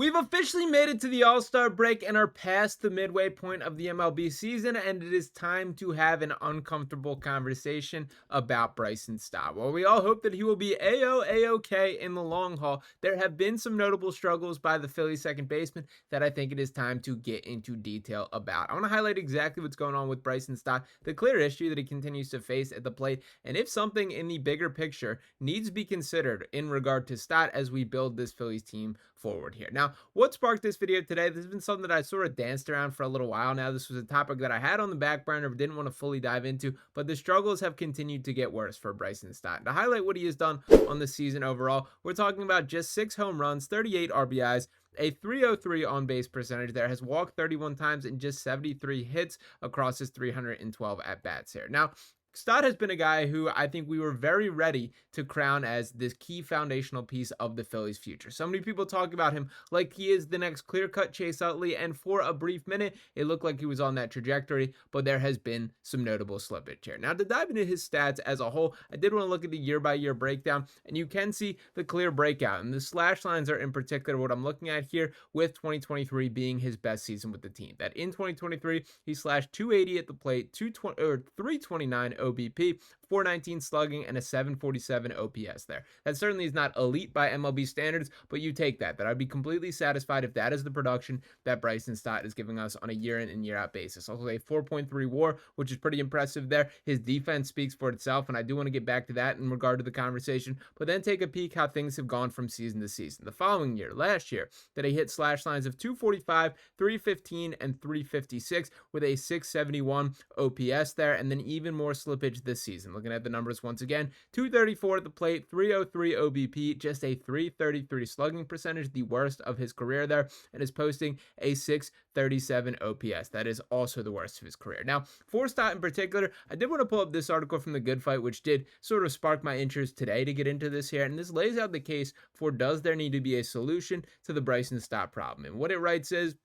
We've officially made it to the All-Star break and are past the midway point of the MLB season, and it is time to have an uncomfortable conversation about Bryson Stott. While we all hope that he will be A-OK in the long haul, there have been some notable struggles by the Phillies second baseman that I think it is time to get into detail about. I want to highlight exactly what's going on with Bryson Stott, the clear issue that he continues to face at the plate, and if something in the bigger picture needs to be considered in regard to Stott as we build this Phillies team forward here. Now, what sparked this video today? This has been something that I sort of danced around for a little while now. This was a topic that I had on the back burner but didn't want to fully dive into, but the struggles have continued to get worse for Bryson Stott. To highlight what he has done on the season overall, we're talking about just 6 home runs, 38 RBIs, a .303 on-base percentage there, has walked 31 times and just 73 hits across his 312 at-bats here. Now, Stott has been a guy who I think we were very ready to crown as this key foundational piece of the Phillies' future. So many people talk about him like he is the next clear-cut Chase Utley, and for a brief minute, it looked like he was on that trajectory, but there has been some notable slippage here. Now, to dive into his stats as a whole, I did want to look at the year-by-year breakdown, and you can see the clear breakout, and the slash lines are in particular what I'm looking at here, with 2023 being his best season with the team. That in 2023, he slashed 280 at the plate, 329 OBP, 419 slugging, and a 747 OPS there. That certainly is not elite by MLB standards, but you take that. I'd be completely satisfied if that is the production that Bryson Stott is giving us on a year in and year out basis. Also a 4.3 WAR, which is pretty impressive there. His defense speaks for itself, and I do want to get back to that in regard to the conversation, but then take a peek how things have gone from season to season. The following year, last year, that he hit slash lines of 245, 315, and 356 with a 671 OPS there, and then even more slippage this season. Looking at the numbers once again, 234 at the plate, 303 OBP, just a 333 slugging percentage, the worst of his career there, and is posting a 637 OPS. That is also the worst of his career. Now, for Stott in particular, I did want to pull up this article from The Good Fight, which did sort of spark my interest today to get into this here, and this lays out the case for does there need to be a solution to the Bryson Stott problem. And what it writes is,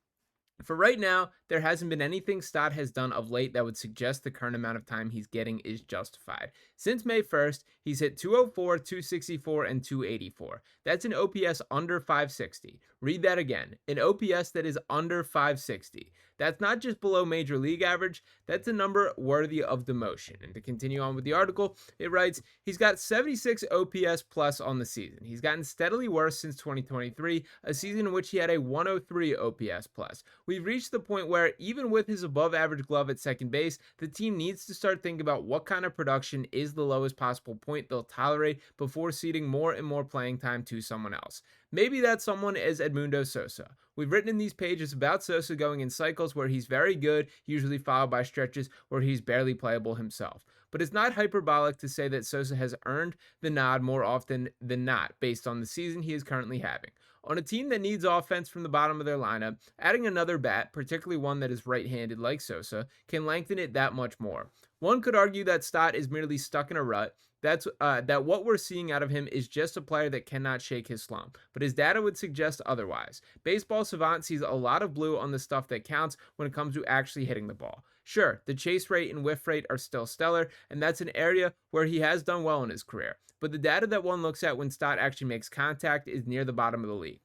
for right now, there hasn't been anything Stott has done of late that would suggest the current amount of time he's getting is justified. Since May 1st, he's hit 204, 264, and 284. That's an OPS under 560. Read that again. An OPS that is under 560. That's not just below major league average, that's a number worthy of demotion. And to continue on with the article, it writes, he's got 76 OPS plus on the season. He's gotten steadily worse since 2023, a season in which he had a 103 OPS plus. We've reached the point where even with his above average glove at second base, the team needs to start thinking about what kind of production is the lowest possible point they'll tolerate before ceding more and more playing time to someone else. Maybe that someone is Edmundo Sosa. We've written in these pages about Sosa going in cycles where he's very good, usually followed by stretches where he's barely playable himself. But it's not hyperbolic to say that Sosa has earned the nod more often than not based on the season he is currently having. On a team that needs offense from the bottom of their lineup, adding another bat, particularly one that is right-handed like Sosa, can lengthen it that much more. One could argue that Stott is merely stuck in a rut, that what we're seeing out of him is just a player that cannot shake his slump, but his data would suggest otherwise. Baseball Savant sees a lot of blue on the stuff that counts when it comes to actually hitting the ball. Sure, the chase rate and whiff rate are still stellar, and that's an area where he has done well in his career, but the data that one looks at when Stott actually makes contact is near the bottom of the league.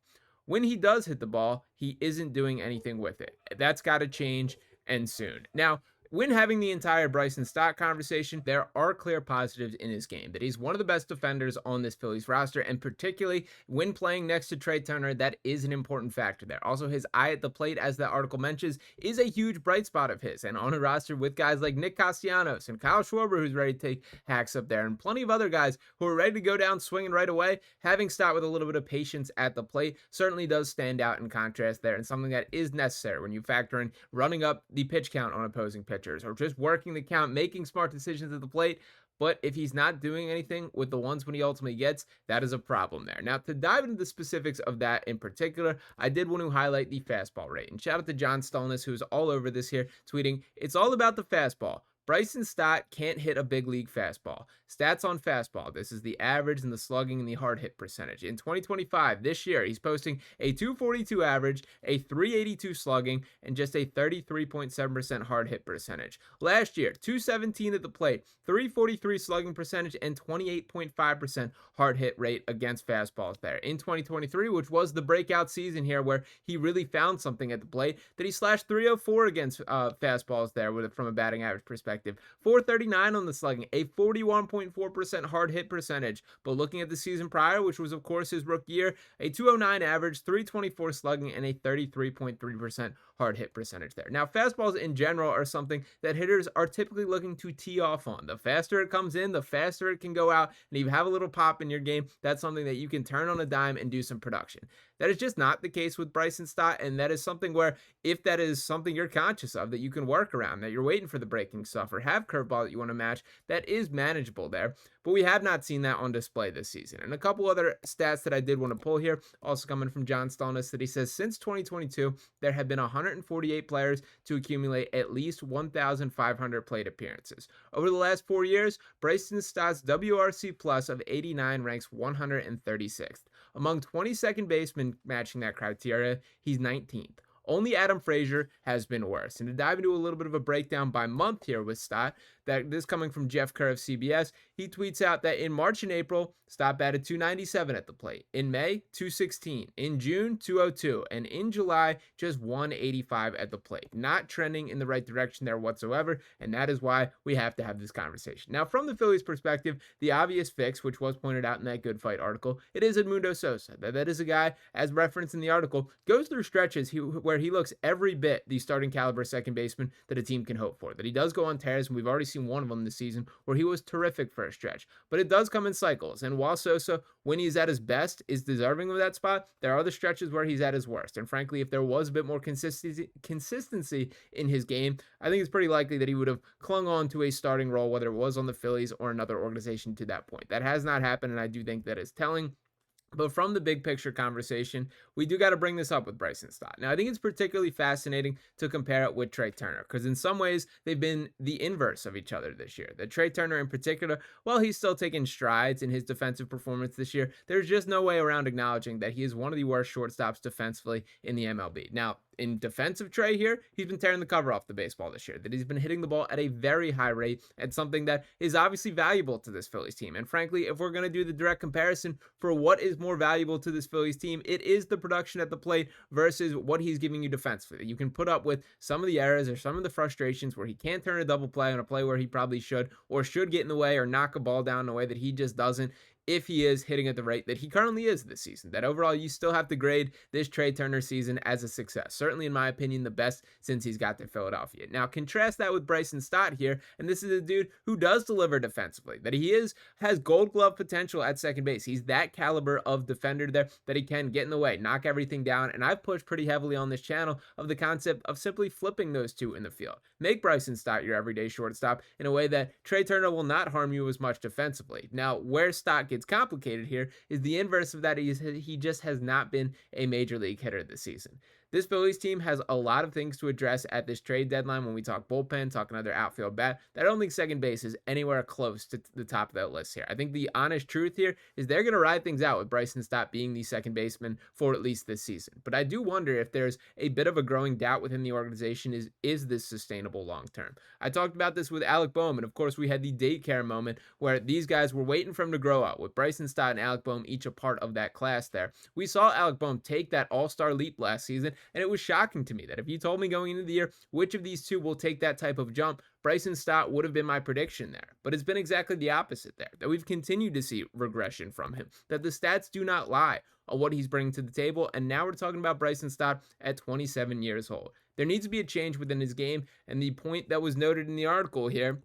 When he does hit the ball, he isn't doing anything with it. That's got to change, and soon. Now, when having the entire Bryson Stott conversation, there are clear positives in his game. That he's one of the best defenders on this Phillies roster, and particularly when playing next to Trey Turner, that is an important factor there. Also, his eye at the plate, as the article mentions, is a huge bright spot of his, and on a roster with guys like Nick Castellanos and Kyle Schwarber, who's ready to take hacks up there, and plenty of other guys who are ready to go down swinging right away, having Stott with a little bit of patience at the plate certainly does stand out in contrast there, and something that is necessary when you factor in running up the pitch count on opposing pitchers, or just working the count, making smart decisions at the plate. But if he's not doing anything with the ones when he ultimately gets, that is a problem there. Now, to dive into the specifics of that in particular, I did want to highlight the fastball rate. And shout out to John Stolness, who's all over this here, tweeting, "It's all about the fastball. Bryson Stott can't hit a big league fastball. Stats on fastball. This is the average and the slugging and the hard hit percentage. In 2025, this year, he's posting a 242 average, a 382 slugging, and just a 33.7% hard hit percentage. Last year, 217 at the plate, 343 slugging percentage, and 28.5% hard hit rate against fastballs there. In 2023, which was the breakout season here where he really found something at the plate, that he slashed 304 against fastballs there from a batting average perspective. 439 on the slugging, a 41.4% hard hit percentage. But looking at the season prior, which was of course his rookie year, a 209 average, 324 slugging, and a 33.3% hard hit percentage there. Now, fastballs in general are something that hitters are typically looking to tee off on. The faster it comes in, the faster it can go out, and if you have a little pop in your game, that's something that you can turn on a dime and do some production. That is just not the case with Bryson Stott, and that is something where if that is something you're conscious of that you can work around, that you're waiting for the breaking stuff or have curveball that you want to match, that is manageable there. But we have not seen that on display this season. And a couple other stats that I did want to pull here, also coming from John Stallness, that he says since 2022, there have been 148 players to accumulate at least 1,500 plate appearances. Over the last 4 years, Bryson Stott's WRC plus of 89 ranks 136th. Among 20 second basemen matching that criteria, he's 19th. Only Adam Frazier has been worse. And to dive into a little bit of a breakdown by month here with Stott, that this coming from Jeff Kerr of CBS, he tweets out that in March and April, Stott batted 297 at the plate. In May, 216. In June, 202. And in July, just 185 at the plate. Not trending in the right direction there whatsoever, and that is why we have to have this conversation. Now, from the Phillies' perspective, the obvious fix, which was pointed out in that Good Fight article, it is Edmundo Sosa. That is a guy, as referenced in the article, goes through stretches where he looks every bit the starting caliber second baseman that a team can hope for. That he does go on tears, and we've already seen one of them this season where he was terrific for a stretch. But it does come in cycles, and while Sosa, when he's at his best, is deserving of that spot, there are the stretches where he's at his worst. And frankly, if there was a bit more consistency in his game, I think it's pretty likely that he would have clung on to a starting role, whether it was on the Phillies or another organization to that point. That has not happened, and I do think that is telling. But from the big picture conversation, we do got to bring this up with Bryson Stott. Now, I think it's particularly fascinating to compare it with Trey Turner, because in some ways, they've been the inverse of each other this year. That Trey Turner in particular, while he's still taking strides in his defensive performance this year, there's just no way around acknowledging that he is one of the worst shortstops defensively in the MLB. Now, in defensive Trey here, he's been tearing the cover off the baseball this year, that he's been hitting the ball at a very high rate, and something that is obviously valuable to this Phillies team. And frankly, if we're going to do the direct comparison for what is more valuable to this Phillies team, it is the production at the plate versus what he's giving you defensively. You can put up with some of the errors or some of the frustrations where he can't turn a double play on a play where he probably should, or should get in the way or knock a ball down in a way that he just doesn't, if he is hitting at the rate that he currently is this season. That overall, you still have to grade this Trey Turner season as a success. Certainly, in my opinion, the best since he's got to Philadelphia. Now, contrast that with Bryson Stott here, and this is a dude who does deliver defensively. That he has gold glove potential at second base. He's that caliber of defender there, that he can get in the way, knock everything down, and I've pushed pretty heavily on this channel of the concept of simply flipping those two in the field. Make Bryson Stott your everyday shortstop in a way that Trey Turner will not harm you as much defensively. Now, where Stott gets complicated here is the inverse of that. He just has not been a major league hitter this season. This Phillies team has a lot of things to address at this trade deadline when we talk bullpen, talk another outfield bat. I don't think second base is anywhere close to the top of that list here. I think the honest truth here is they're going to ride things out with Bryson Stott being the second baseman for at least this season. But I do wonder if there's a bit of a growing doubt within the organization, is this sustainable long term? I talked about this with Alec Boehm, and of course we had the daycare moment where these guys were waiting for him to grow up, with Bryson Stott and Alec Boehm each a part of that class there. We saw Alec Boehm take that all-star leap last season, and it was shocking to me that if you told me going into the year which of these two will take that type of jump, Bryson Stott would have been my prediction there. But it's been exactly the opposite there, that we've continued to see regression from him, that the stats do not lie on what he's bringing to the table, and now we're talking about Bryson Stott at 27 years old. There needs to be a change within his game, and the point that was noted in the article here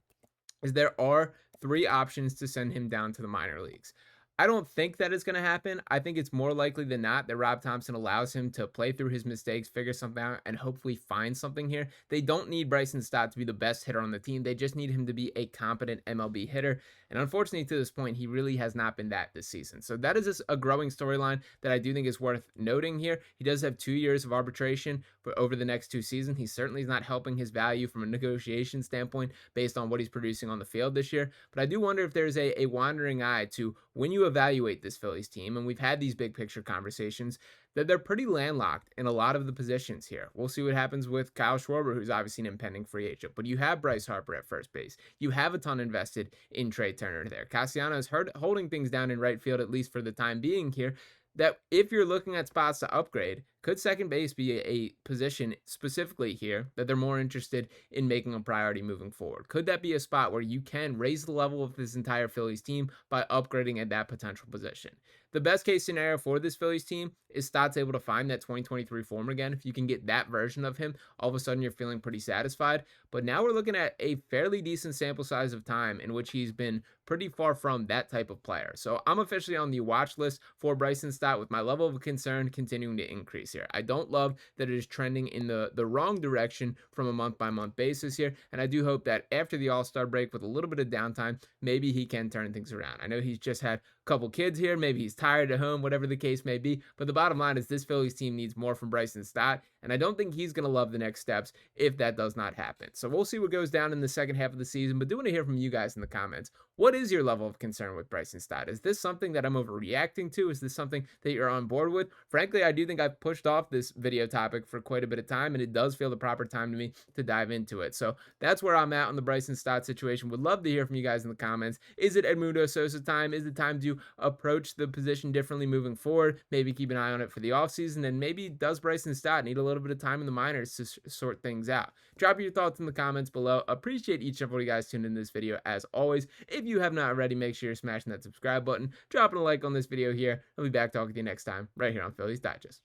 is there are 3 options to send him down to the minor leagues. I don't think that is going to happen. I think it's more likely than not that Rob Thomson allows him to play through his mistakes, figure something out, and hopefully find something here. They don't need Bryson Stott to be the best hitter on the team. They just need him to be a competent MLB hitter. And unfortunately, to this point, he really has not been that this season. So that is a growing storyline that I do think is worth noting here. He does have 2 years of arbitration for over the next 2 seasons. He certainly is not helping his value from a negotiation standpoint based on what he's producing on the field this year. But I do wonder if there's a wandering eye to when you evaluate this Phillies team, and we've had these big picture conversations, that they're pretty landlocked in a lot of the positions here. We'll see what happens with Kyle Schwarber, who's obviously an impending free agent, but you have Bryce Harper at first base. You have a ton invested in Trey Turner there. Cassiano is holding things down in right field, at least for the time being here. That if you're looking at spots to upgrade, could second base be a position specifically here that they're more interested in making a priority moving forward? Could that be a spot where you can raise the level of this entire Phillies team by upgrading at that potential position? The best case scenario for this Phillies team is Stott's able to find that 2023 form again. If you can get that version of him, all of a sudden you're feeling pretty satisfied. But now we're looking at a fairly decent sample size of time in which he's been pretty far from that type of player. So I'm officially on the watch list for Bryson Stott, with my level of concern continuing to increase here. I don't love that it is trending in the wrong direction from a month-by-month basis here, and I do hope that after the All-Star break with a little bit of downtime, maybe he can turn things around. I know he's just had a couple kids here, maybe he's tired at home, whatever the case may be, but the bottom line is this Phillies team needs more from Bryson Stott, and I don't think he's going to love the next steps if that does not happen. So we'll see what goes down in the second half of the season, but do want to hear from you guys in the comments. What is your level of concern with Bryson Stott? Is this something that I'm overreacting to? Is this something that you're on board with? Frankly, I do think I've pushed off this video topic for quite a bit of time, and it does feel the proper time to me to dive into it. So that's where I'm at on the Bryson Stott situation. Would love to hear from you guys in the comments. Is it Edmundo Sosa time? Is it time to approach the position differently moving forward? Maybe keep an eye on it for the offseason, and maybe does Bryson Stott need a little bit of time in the minors to sort things out? Drop your thoughts in the comments below. Appreciate each and every one of you guys tuned in this video as always. If you have not already, make sure you're smashing that subscribe button, dropping a like on this video here. I'll be back talking to you next time right here on Phillies Digest.